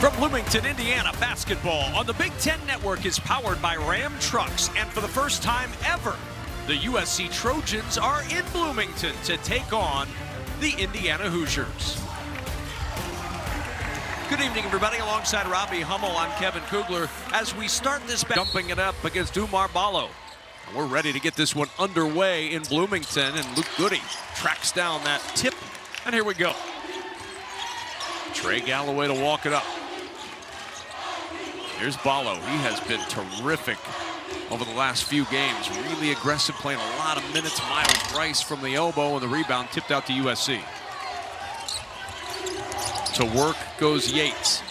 From Bloomington, Indiana, basketball on the Big Ten Network is powered by Ram Trucks. And for the first time ever, the USC Trojans are in Bloomington to take on the Indiana Hoosiers. Good evening, everybody. Alongside Robbie Hummel, I'm Kevin Kugler. As we start this back, dumping it up against Dumar Ballo. We're ready to get this one underway in Bloomington, and Luke Goody tracks down that tip. And here we go. Trey Galloway to walk it up. Here's Ballo. He has been terrific over the last few games. Really aggressive, playing a lot of minutes. Miles Rice from the elbow, and the rebound tipped out to USC. To work goes Yates.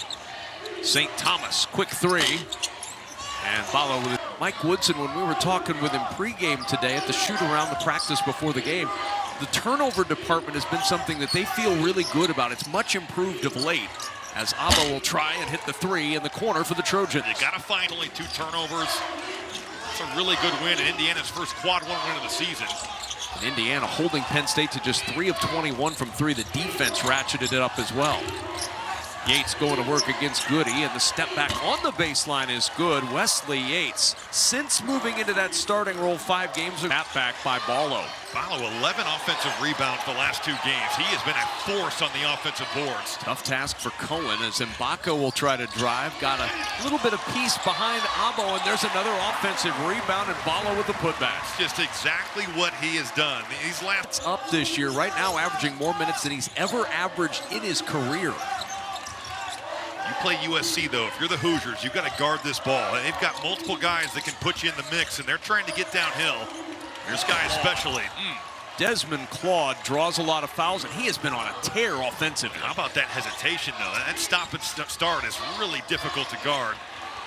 St. Thomas, quick three. And Ballo with it. Mike Woodson, when we were talking with him pregame today at the shoot-around, the practice before the game, the turnover department has been something that they feel really good about. It's much improved of late, as Abba will try and hit the three in the corner for the Trojans. You got to find only 2 turnovers. It's a really good win in Indiana's first quad 1 win of the season. And Indiana holding Penn State to just 3 of 21 from 3. The defense ratcheted it up as well. Yates going to work against Goody, and the step back on the baseline is good. Wesley Yates, since moving into that starting role 5 games ago, back by Ballo. Ballo, 11 offensive rebounds the last 2 games. He has been a force on the offensive boards. Tough task for Cohen as Mbako will try to drive. Got a little bit of peace behind Abo, and there's another offensive rebound, and Ballo with the putback. It's just exactly what he has done. He's last up this year, right now averaging more minutes than he's ever averaged in his career. You play USC, though. If you're the Hoosiers, you've got to guard this ball. They've got multiple guys that can put you in the mix, and they're trying to get downhill. This guy especially. Desmond Claude draws a lot of fouls, and he has been on a tear offensively. How about that hesitation, though? That stop and start is really difficult to guard.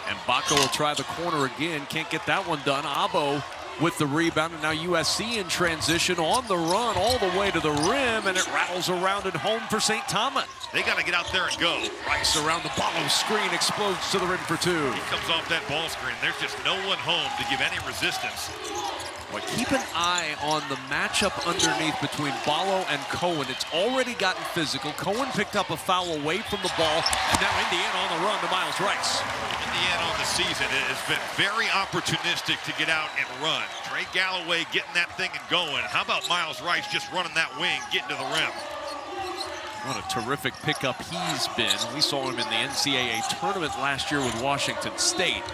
And Baco will try the corner again. Can't get that one done. Abo with the rebound, and now USC in transition on the run all the way to the rim, and it rattles around and home for St. Thomas. They got to get out there and go. Rice around the Ballo screen, explodes to the rim for 2. He comes off that ball screen. There's just no one home to give any resistance. Well, keep an eye on the matchup underneath between Ballo and Cohen. It's already gotten physical. Cohen picked up a foul away from the ball, and now Indiana on the run to Miles Rice. Indiana on the season has been very opportunistic to get out and run. Trey Galloway getting that thing and going. How about Miles Rice just running that wing, getting to the rim? What a terrific pickup he's been. We saw him in the NCAA tournament last year with Washington State.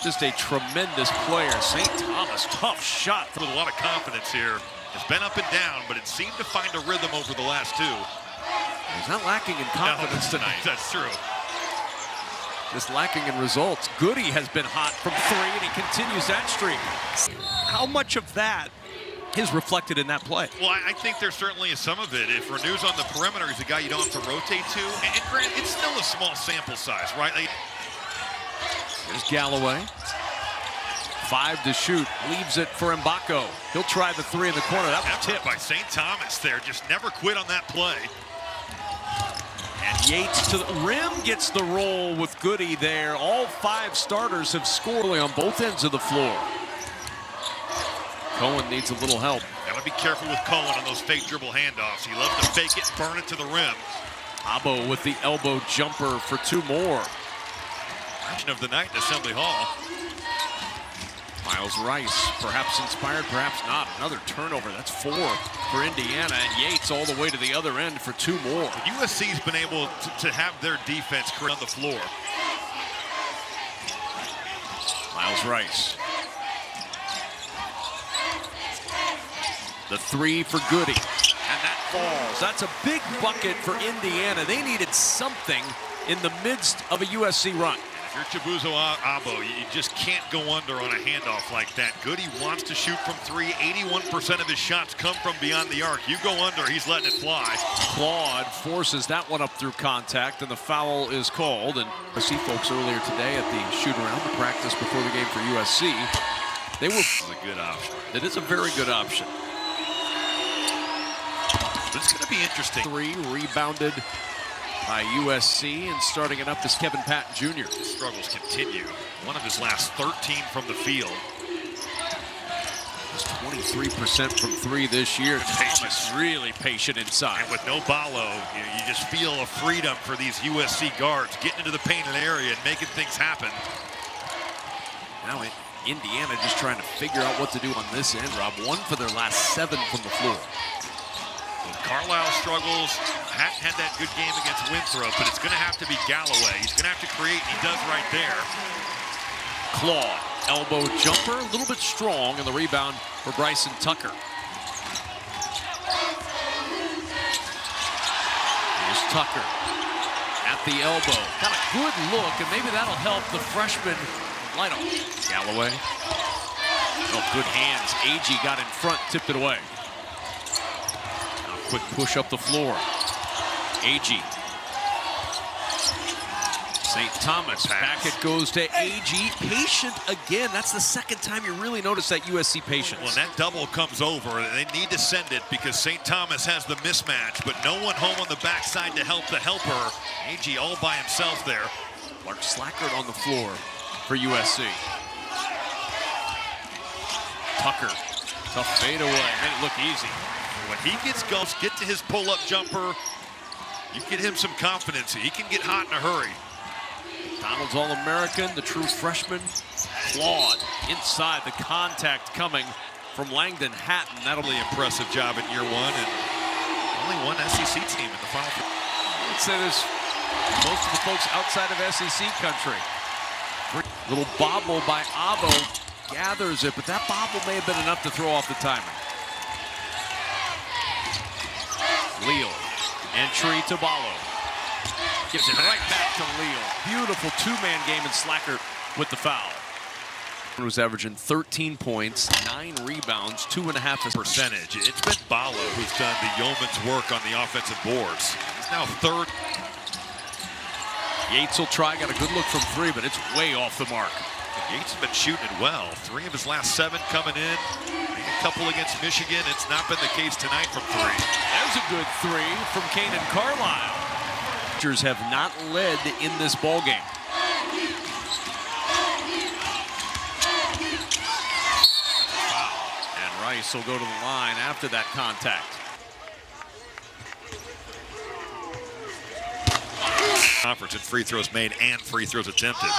Just a tremendous player. St. Thomas, tough shot. With a lot of confidence here. It's been up and down, but it seemed to find a rhythm over the last 2. He's not lacking in confidence tonight. That's true. Just lacking in results. Goody has been hot from 3, and he continues that streak. How much of that is reflected in that play? Well, I think there certainly is some of it. If Renew's on the perimeter, he's a guy you don't have to rotate to. And granted, it's still a small sample size, right? There's Galloway. 5 to shoot. Leaves it for Mbako. He'll try the 3 in the corner. That was tipped by St. Thomas there. Just never quit on that play. And Yates to the rim gets the roll with Goody there. All 5 starters have scored on both ends of the floor. Cohen needs a little help. Gotta be careful with Cohen on those fake dribble handoffs. He loves to fake it and burn it to the rim. Abo with the elbow jumper for 2 more. Of the night in Assembly Hall. Miles Rice, perhaps inspired, perhaps not. Another turnover. That's 4 for Indiana, and Yates all the way to the other end for 2 more. USC's been able to have their defense on the floor. Miles Rice. The 3 for Goody, and that falls. That's a big bucket for Indiana. They needed something in the midst of a USC run. If you're Chibuzo Abo, you just can't go under on a handoff like that. Goody wants to shoot from 3. 81% of his shots come from beyond the arc. You go under, he's letting it fly. Claude forces that one up through contact, and the foul is called. And I see folks earlier today at the shoot-around, the practice before the game for USC. They were a good option. It is a very good option. It's going to be interesting. 3 rebounded by USC, and starting it up is Kevin Patton Jr. His struggles continue. One of his last 13 from the field. It's 23% from three this year. Thomas really patient inside. And with no Ballo, you just feel a freedom for these USC guards getting into the painted area and making things happen. Now Indiana just trying to figure out what to do on this end, Rob. 1 for their last 7 from the floor. Well, Carlisle struggles. Hadn't had that good game against Winthrop, but it's going to have to be Galloway. He's going to have to create, and he does right there. Claw, elbow jumper, a little bit strong, and the rebound for Bryson Tucker. Here's Tucker at the elbow. Got a good look, and maybe that'll help the freshman light on. Galloway. Oh, good hands. Agee got in front, tipped it away. Now a quick push up the floor. Agee. St. Thomas, back it goes to Agee. Patient again. That's the second time you really notice that USC patience. When that double comes over, they need to send it because St. Thomas has the mismatch, but no one home on the backside to help the helper. Agee all by himself there. Mark Slackert on the floor for USC. Tucker, tough fadeaway, made it look easy. When he gets going, get to his pull-up jumper, you get him some confidence. He can get hot in a hurry. Donald's All-American, the true freshman. Claude inside, the contact coming from Langdon Hatton. That'll be Really impressive job in year one, and only one SEC team in the Final Four. I'd say there's most of the folks outside of SEC country. Little bobble by Abo, gathers it, but that bobble may have been enough to throw off the timing. Leal, entry to Ballo. Gives it right back to Leal. Beautiful two-man game, and Slackert with the foul. He was averaging 13 points, 9 rebounds, 2.5 percentage. It's been Ballo who's done the yeoman's work on the offensive boards. He's now third. Yates will try, got a good look from 3, but it's way off the mark. Yates has been shooting it well. 3 of his last 7 coming in. Maybe a couple against Michigan. It's not been the case tonight from 3. There's a good 3 from Kanan Carlisle. Rangers have not led in this ballgame. And Rice will go to the line after that contact. Conference in free throws made and free throws attempted.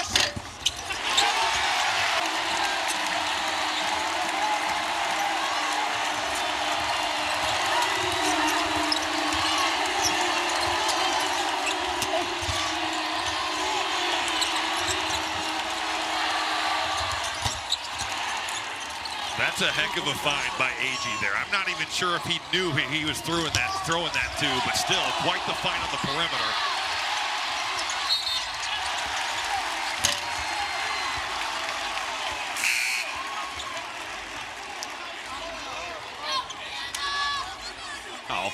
That's a heck of a find by Agee there. I'm not even sure if he knew he was throwing that too, but still quite the find on the perimeter. Oh.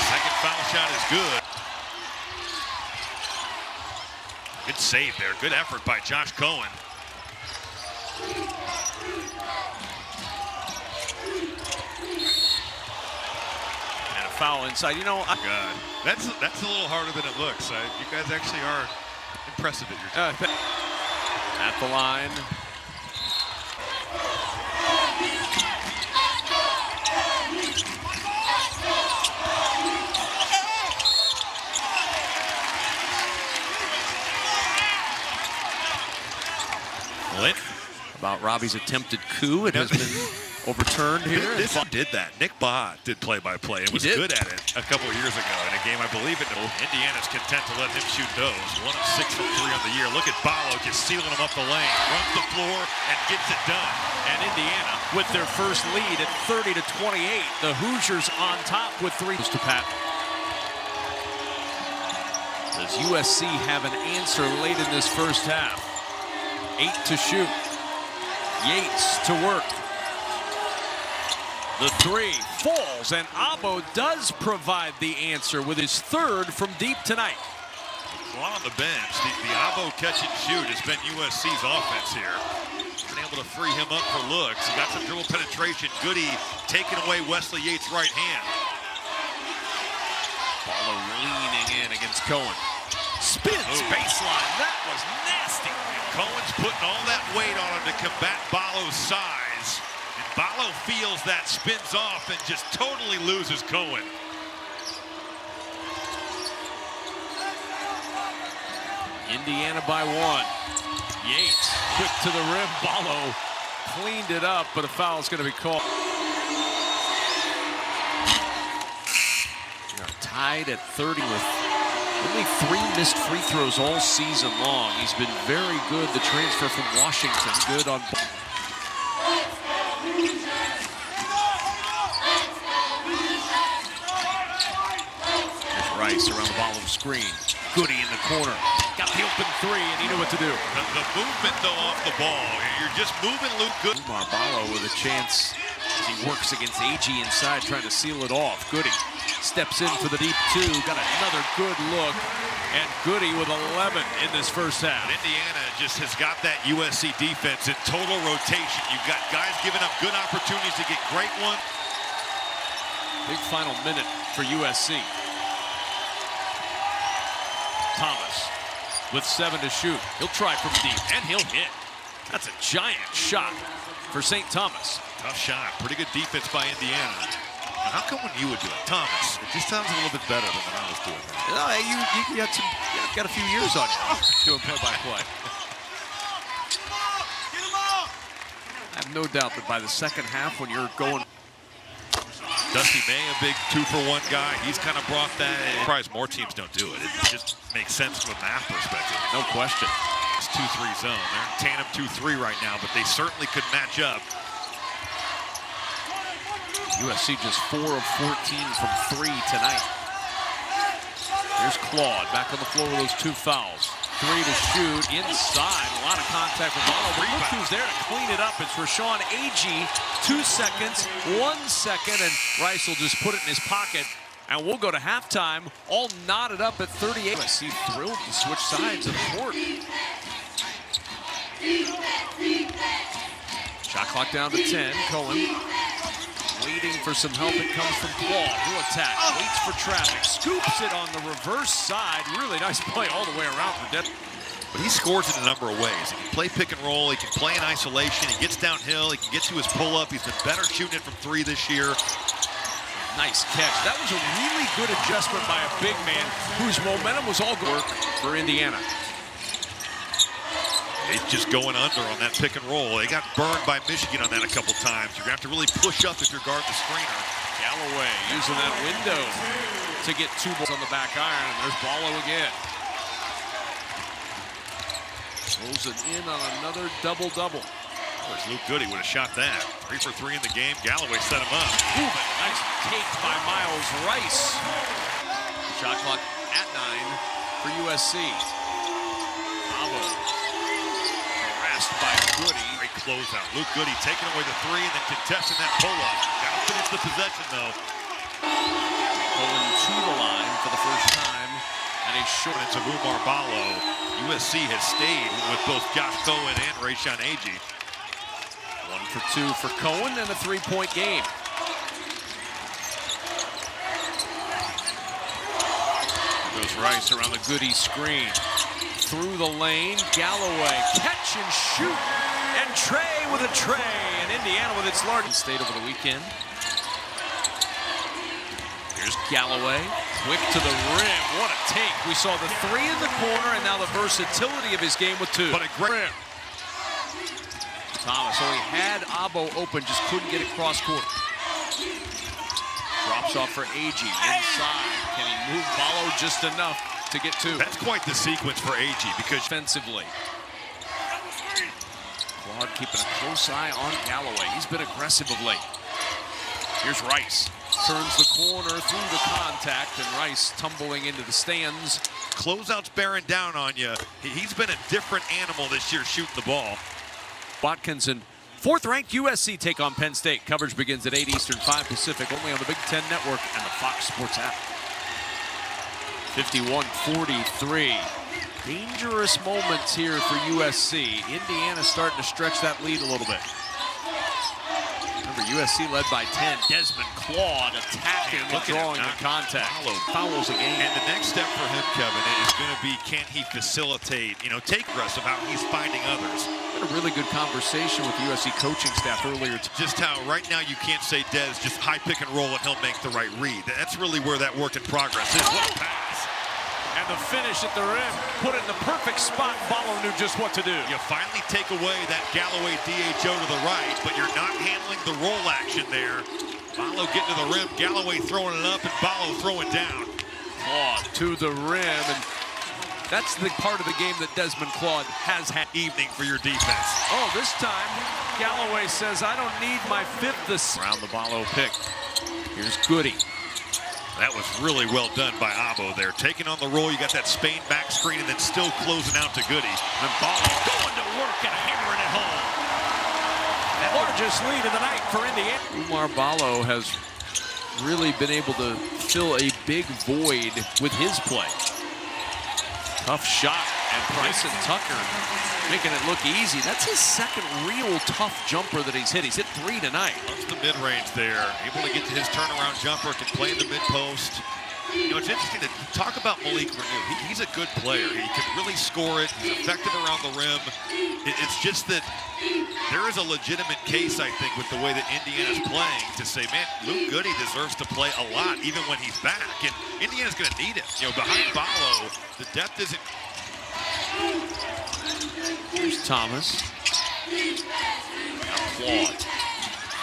Second foul shot is good. Good save there. Good effort by Josh Cohen. And a foul inside. You know, God, that's a little harder than it looks. You guys actually are impressive at your job. At the line. About Robbie's attempted coup. It has been overturned here. This did that. Nick Baugh did play-by-play and was good at it a couple of years ago in a game, I believe it. Indiana's content to let him shoot those. 1 of 6 from 3 on the year. Look at Ballo just sealing him up the lane. Runs the floor and gets it done. And Indiana with their first lead at 30-28. The Hoosiers on top with 3 to Pat. Does USC have an answer late in this first half? 8 to shoot. Yates to work. The 3 falls, and Abo does provide the answer with his 3rd from deep tonight. Well, on the bench, the Abo catch and shoot has been USC's offense here. Been able to free him up for looks. He got some dribble penetration. Goody taking away Wesley Yates' right hand. Ballo leaning in against Cohen. spins baseline. That was nasty. Cohen's putting all that weight on him to combat Ballo's size. And Ballo feels that, spins off, and just totally loses Cohen. Indiana by 1. Yates quick to the rim. Ballo cleaned it up, but a foul is going to be called. Tied at 30 with only 3 missed free throws all season long. He's been very good. The transfer from Washington, good on. There's Rice around the bottom screen. Goody in the corner. Got the open 3, and he knew what to do. The movement, though, off the ball. You're just moving Luke Goody. Ballo with a chance as he works against AG inside, trying to seal it off. Goody steps in for the deep 2. Got another good look. And Goody with 11 in this first half. Indiana just has got that USC defense in total rotation. You've got guys giving up good opportunities to get great ones. Big final minute for USC. Thomas with 7 to shoot. He'll try from deep, and he'll hit. That's a giant shot for St. Thomas. Tough shot. Pretty good defense by Indiana. How come when you would do it, Thomas? It just sounds a little bit better than when I was doing it. No, you got a few years on you doing play-by-play. I have no doubt that by the second half, when you're going. Dusty May, a big 2-for-1 guy. He's kind of brought that. Surprised more teams don't do it. It just makes sense from a math perspective. No question. It's 2-3 zone. They're in tandem 2-3 right now, but they certainly could match up. USC just 4 of 14 from 3 tonight. Here's Claude back on the floor with those 2 fouls. 3 to shoot inside. A lot of contact with Ballo. But look who's there to clean it up. It's Rashawn Agee. 2 seconds, 1 second, and Rice will just put it in his pocket. And we'll go to halftime, all knotted up at 38. USC thrilled to switch sides of the court. Shot clock down to 10. Cohen waiting for some help. It comes from Claude. He'll attack. Waits for traffic. Scoops it on the reverse side. Really nice play all the way around for Denver. But he scores in a number of ways. He can play pick and roll. He can play in isolation. He gets downhill. He can get to his pull-up. He's been better shooting it from 3 this year. Nice catch. That was a really good adjustment by a big man whose momentum was all good for Indiana. It's just going under on that pick and roll. They got burned by Michigan on that a couple times. You're going to have to really push up if you're guarding the screener. Galloway using that window to get 2 balls on the back iron. And there's Ballo again. Throws it in on another double-double. There's Luke Goody would have shot that. 3 for 3 in the game. Galloway set him up. Nice take by Miles Rice. Shot clock at 9 for USC. Abo harassed by Goody. Great closeout. Luke Goody taking away the 3 and then contesting that pull-up. Got to finish the possession, though. Pulling to the line for the first time. And he's short. It's Umar Ballo. USC has stayed with both Josh Cohen and Rashawn Agee. 1 for 2 for Cohen and a 3-point game. Goes Rice around the Goody screen. Through the lane, Galloway, catch and shoot. And Trey with a tray. And Indiana with its largest state over the weekend. Here's Galloway, quick to the rim. What a take. We saw the 3 in the corner and now the versatility of his game with 2. But a great rim. Thomas only had Abo open, just couldn't get it cross court. Drops off for Agee inside. Can he move Ballo just enough to get 2? That's quite the sequence for Agee because Defensively. Claude keeping a close eye on Galloway. He's been aggressive of late. Here's Rice. Turns the corner through the contact, and Rice tumbling into the stands. Closeouts bearing down on you. He's been a different animal this year shooting the ball. Watkins and 4th-ranked USC take on Penn State. Coverage begins at 8 Eastern, 5 Pacific, only on the Big Ten Network and the Fox Sports app. 51-43. Dangerous moments here for USC. Indiana starting to stretch that lead a little bit. Remember, USC led by 10. Desmond Claude attacking and drawing the contact. Fouls again. And the next step for him, Kevin, is going to be, can he facilitate, take aggressive how he's finding others. Had a really good conversation with the USC coaching staff earlier. Just how right now you can't say Des just high pick and roll and he'll make the right read. That's really where that work in progress is. What a pass. And the finish at the rim, put it in the perfect spot. Ballo knew just what to do. You finally take away that Galloway DHO to the right, but you're not handling the roll action there. Ballo getting to the rim, Galloway throwing it up, and Ballo throwing down. Claude to the rim, and that's the part of the game that Desmond Claude has had. Evening for your defense. Oh, this time, Galloway says, I don't need my fifth this. Around the Ballo pick. Here's Goody. That was really well done by Abo there. Taking on the roll, you got that Spain back screen, and then still closing out to Goody. And Ballo going to work and hammering it home. That largest lead of the night for Indiana. Umar Ballo has really been able to fill a big void with his play. Tough shot, and Bryson Tucker making it look easy. That's his second real tough jumper that he's hit. He's hit 3 tonight. Loves the mid-range there. Able to get to his turnaround jumper, can play in the mid-post. It's interesting to talk about Malik Renew. He's a good player. He can really score it. He's effective around the rim. It's just that there is a legitimate case, I think, with the way that Indiana's playing to say, man, Luke Goody deserves to play a lot even when he's back. And Indiana's going to need him. Behind Ballo, the depth isn't. Here's Thomas. Now Claude.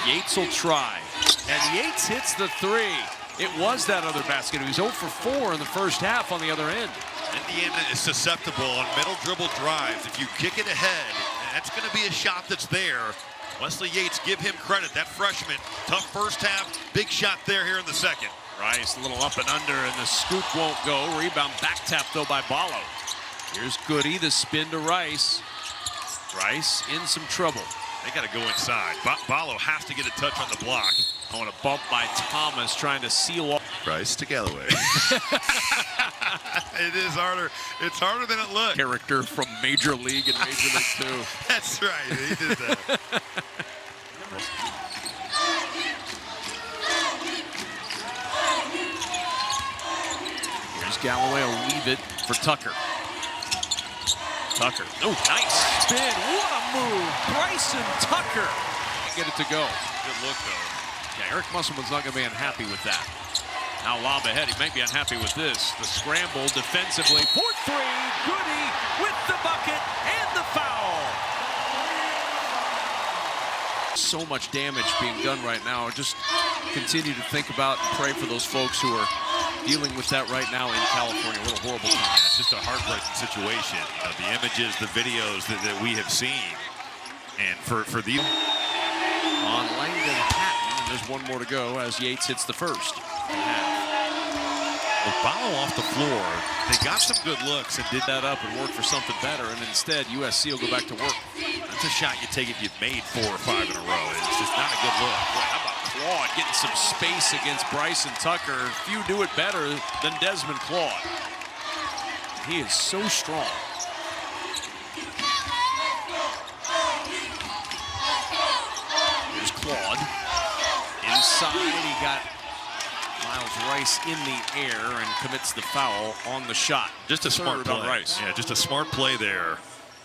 Yates will try. And Yates hits the three. It was that other basket. He was 0 for 4 in the first half on the other end. Indiana is susceptible on middle dribble drives. If you kick it ahead, that's going to be a shot that's there. Wesley Yates, give him credit. That freshman, tough first half, big shot there here in the second. Rice, a little up and under, and the scoop won't go. Rebound back tap, though, by Ballo. Here's Goody, the spin to Rice. Rice in some trouble. They got to go inside. Ballo has to get a touch on the block. I want a bump by Thomas trying to seal off. Rice to Galloway. It is harder. It's harder than it looks. Character from Major League and Major League 2. That's right. He did that. Here's Galloway. Will leave it for Tucker. Tucker. Oh, nice spin. What a move. Bryson Tucker. Get it to go. Good look, though. Yeah, Eric Musselman's not going to be unhappy with that. Now lob ahead. He might be unhappy with this. The scramble defensively. 4-3. Goody with the bucket and the foul. So much damage being done right now. Just continue to think about and pray for those folks who are dealing with that right now in California. What a horrible time. Yeah, it's just a heartbreaking situation. The images, the videos that we have seen. And for the... On Langdon Patton, and there's one more to go as Yates hits the first. With Ballo off the floor, they got some good looks and did that up and work for something better, and instead USC will go back to work. That's a shot you take if you've made 4 or 5 in a row. It's just not a good look. Boy, how about Claude getting some space against Bryson Tucker? Few do it better than Desmond Claude. He is so strong. Here's Claude. Inside, he got Miles Rice in the air and commits the foul on the shot. Just a smart play. Rice. Yeah, just a smart play there.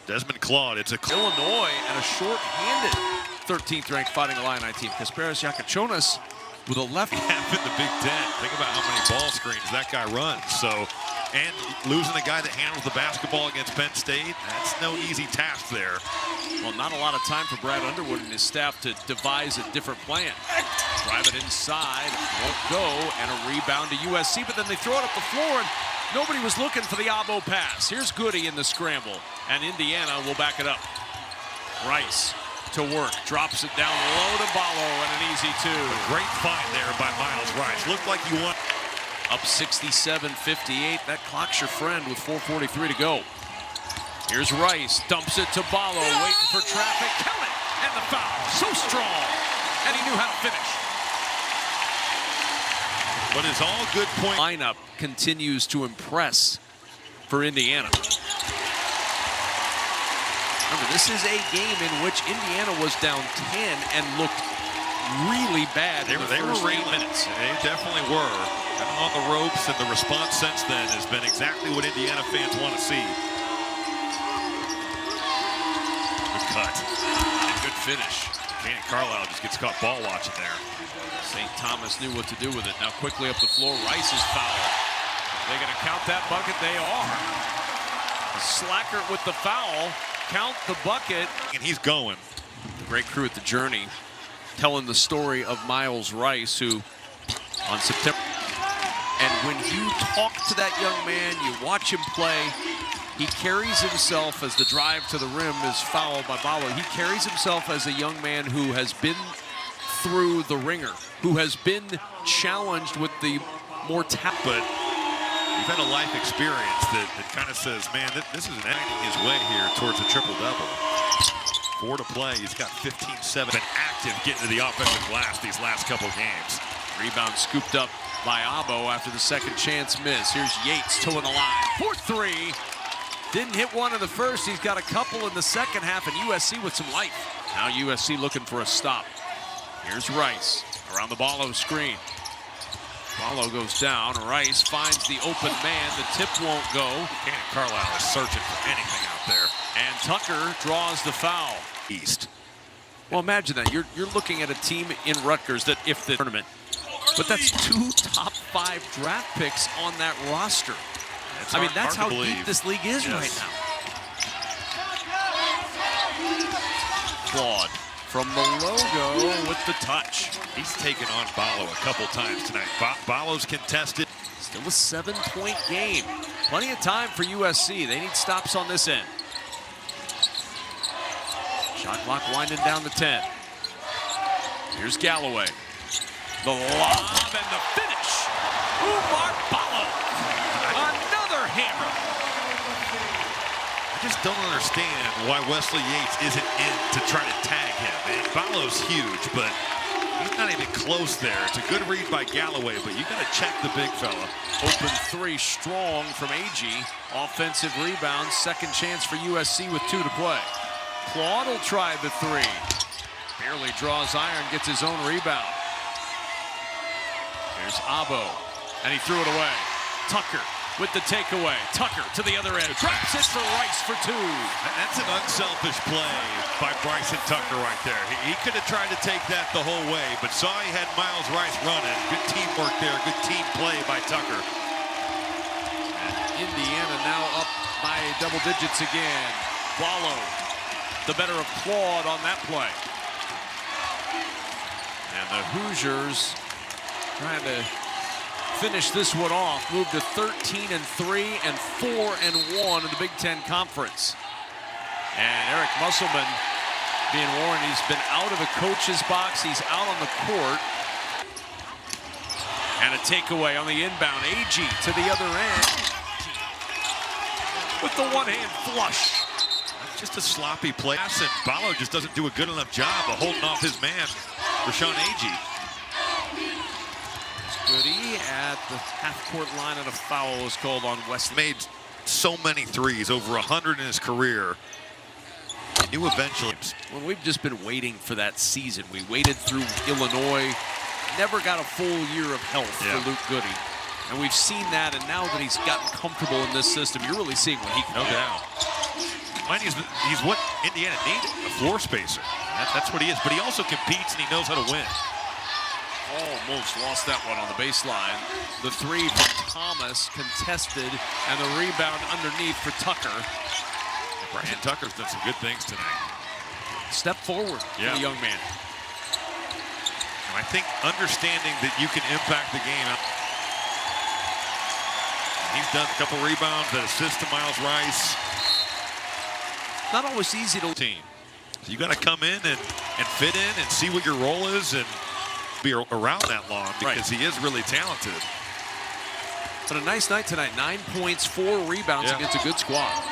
Desmond Claude, it's a... Illinois and a short-handed 13th ranked Fighting Illini team. Kasparis Yakachonis with a left half in the Big Ten. Think about how many ball screens that guy runs. So, and losing a guy that handles the basketball against Penn State, that's no easy task there. Well, not a lot of time for Brad Underwood and his staff to devise a different plan. Drive it inside, won't go, and a rebound to USC, but then they throw it up the floor, and nobody was looking for the Abo pass. Here's Goody in the scramble, and Indiana will back it up. Rice to work, drops it down low to Ballo, and an easy 2. A great find there by Miles Rice. Looked like he won. Up 67-58. That clock's your friend with 4:43 to go. Here's Rice, dumps it to Ballo, waiting for traffic. Count it, and the foul. So strong, and he knew how to finish. But it's all good point. Lineup continues to impress for Indiana. Remember, this is a game in which Indiana was down 10 and looked really bad. They were reeling. minutes. They definitely were. And on the ropes, and the response since then has been exactly what Indiana fans want to see. Good cut. And good finish. Cannon Carlisle just gets caught ball watching there. St. Thomas knew what to do with it. Now quickly up the floor, Rice is fouled. They're going to count that bucket. They are. Slacker with the foul. Count the bucket. And he's going. The great crew at the Journey telling the story of Miles Rice, who on September. And when you talk to that young man, you watch him play, he carries himself as the drive to the rim is fouled by Ballo. He carries himself as a young man who has been through the ringer, who has been challenged with the more But you've had a life experience that kind of says, man, this is acting his way here towards a triple-double. 4 to play. He's got 15-7. Been active getting to the offensive glass these last couple games. Rebound scooped up by Abo after the second chance miss. Here's Yates toeing the line for 3. Didn't hit one in the first. He's got a couple in the second half, and USC with some life. Now USC looking for a stop. Here's Rice around the Ballo screen. Ballo goes down. Rice finds the open man. The tip won't go. Cannon Carlisle is searching for anything out there. And Tucker draws the foul. East. Well, imagine that. You're looking at a team in Rutgers that if the tournament, but that's 2 top 5 draft picks on that roster. I mean, that's how deep this league is right now. Claude from the logo with the touch. He's taken on Ballo a couple times tonight. Ballo's contested. Still a 7-point game. Plenty of time for USC. They need stops on this end. Shot clock winding down to 10. Here's Galloway. The lob and the finish. Umar Ballo. Another hammer. I just don't understand why Wesley Yates isn't in to try to tag him. And Ballo's huge, but he's not even close there. It's a good read by Galloway, but you got to check the big fella. Open 3 strong from AG. Offensive rebound. Second chance for USC with 2 to play. Claude will try the 3. Barely draws iron, gets his own rebound. There's Abo, and he threw it away. Tucker with the takeaway. Tucker to the other end. Drops it for Rice for 2. That's an unselfish play by Bryson Tucker right there. He could have tried to take that the whole way, but saw he had Miles Rice running. Good teamwork there. Good team play by Tucker. And Indiana now up by double digits again. Ballo, the better of Claude on that play. And the Hoosiers trying to finish this one off. Move to 13-3 and 4-1 in the Big Ten Conference. And Eric Musselman being warned he's been out of the coach's box. He's out on the court. And a takeaway on the inbound. AG to the other end with the one-hand flush. Just a sloppy play, and Ballo just doesn't do a good enough job of holding off his man, Rashawn Agee. Goody at the half-court line, and a foul was called on Wesley. Made so many threes, over 100 in his career. He knew eventually. Well, we've just been waiting for that season. We waited through Illinois, never got a full year of health for Luke Goody. And we've seen that, and now that he's gotten comfortable in this system, you're really seeing what he can do. No doubt. Mind you, he's what Indiana needed, a floor spacer. That's what he is, but he also competes and he knows how to win. Almost lost that one on the baseline. The 3 from Thomas contested, and the rebound underneath for Tucker. Bryson Tucker's done some good things tonight. Step forward for the young man. And I think understanding that you can impact the game. He's done a couple rebounds that assist to Miles Rice. Not always easy to team. So you got to come in and fit in and see what your role is and be around that long because he is really talented. But a nice night tonight. 9 points, 4 rebounds against a good squad.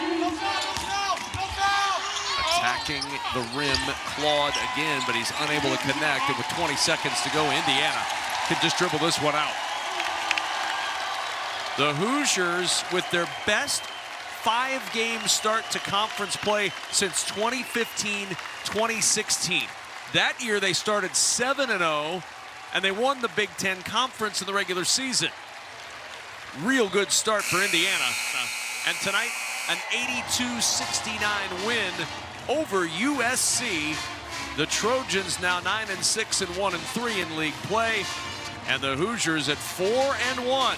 Attacking the rim, Claude again, but he's unable to connect. And with 20 seconds to go, Indiana can just dribble this one out. The Hoosiers with their best 5-game start to conference play since 2015-2016. That year they started 7-0, and they won the Big Ten Conference in the regular season. Real good start for Indiana. And tonight, an 82-69 win over USC. The Trojans now 9-6 and 1-3 in league play, and the Hoosiers at 4-1.